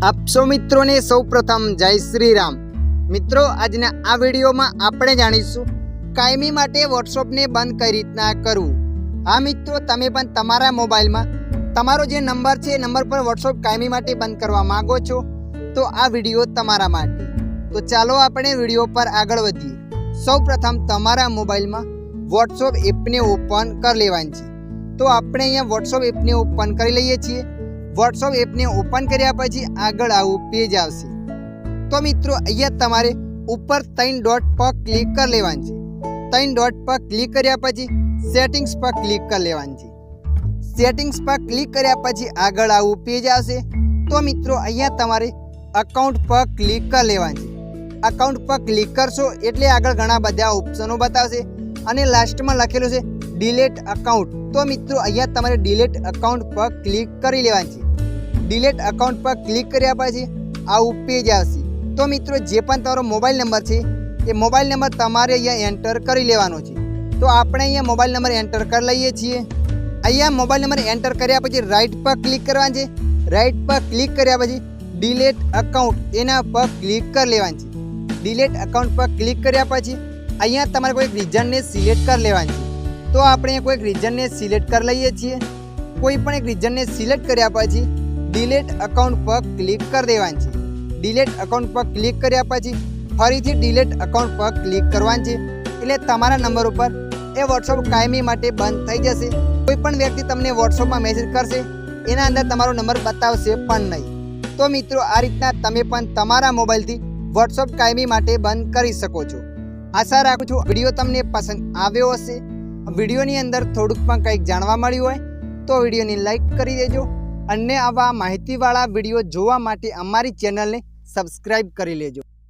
आप सौ मित्रों ने सौ प्रथम जय श्री राम। मित्रों આજના આ વિડીયોમાં આપણે જાણીશું કાયમી માટે વોટ્સએપને બંધ કઈ રીતના કરવું। આ મિત્રો તમે પણ તમારા મોબાઈલમાં તમારો જે નંબર છે એ નંબર પર વોટ્સએપ કાયમી માટે બંધ કરવા માંગો છો તો આ વિડીયો તમારા માટે। તો ચાલો આપણે વિડીયો પર આગળ વધીએ। સૌપ્રથમ તમારા મોબાઈલમાં વોટ્સએપ એપને ઓપન કરી લેવાની છે। તો આપણે અહીંયા વોટ્સએપ એપને ઓપન કરી લઈએ છીએ। वॉट्सएप एप ने ओपन कर्या पछी आगळ आवुं पेज आवशे। तो मित्रों अहींया तमारे ऊपर 3 डॉट पर क्लिक कर लेवानुं छे। 3 डॉट पर क्लिक कर्या पछी सेटिंग्स पर क्लिक कर लेवानुं छे। सेटिंग्स पर क्लिक कर्या पछी आगळ आवुं पेज आवशे। तो मित्रों अहींया तमारे अकाउंट पर क्लिक कर लेवानुं छे। अकाउंट पर क्लिक करशो एटले आगळ घणा बधा ऑप्शनो बतावशे अने लास्टमां लखेलुं छे डिलीट अकाउंट। तो मित्रों अहींया तमारे डिलीट अकाउंट पर क्लिक करी लेवानुं छे। डिलीट अकाउंट पर क्लिक कर्या पछी आवुं पेज आवशे। तो मित्रों जे पण तमारो मोबाइल नंबर छे ए मोबाइल नंबर तमारे अहींया एंटर करी लेवानो छे। तो आपणे अहींया मोबाइल नंबर एंटर कर लईए छीए। अहींया मोबाइल नंबर एंटर कर्या पछी राइट पर क्लिक करवानुं छे। राइट पर क्लिक कर्या पछी डिलीट अकाउंट एना पर क्लिक कर लेवानुं छे। डिलीट अकाउंट पर क्लिक कर्या पछी अहींया तमारे कोई रीजन ने सिलेक्ट कर लेवानुं छे। तो आपणे कोई रीजन ने सिलेक्ट कर लईए छीए। कोई पण एक रीजन ने सिलेक्ट कर्या पछी डिलीट अकाउंट पर क्लिक कर देवानुं छे। डिलीट अकाउंट पर क्लिक कर्या पछी फरीथी डिलीट अकाउंट पर क्लिक करवानुं छे एटले तमारा नंबर पर ए वॉट्सएप कायमी माटे बंद थई जशे। कोईपण व्यक्ति तमने वॉट्सएप में मेसेज करशे एना अंदर तमारो नंबर बतावशे पण नहीं। तो मित्रों आ रीतना तमे पण तमारा मोबाइलथी वॉट्सएप कायमी माटे बंद करी शको छो। आशा राखुं छुं विडियो तमने पसंद आव्यो हशे। विडियोनी अंदर थोड़ुंक पण कंईक जाणवा मळ्युं होय तो विडियोने लाइक करी देजो અને આવા માહિતીવાળા વિડીયો જોવા માટે અમારી ચેનલને સબસ્ક્રાઇબ કરી લેજો।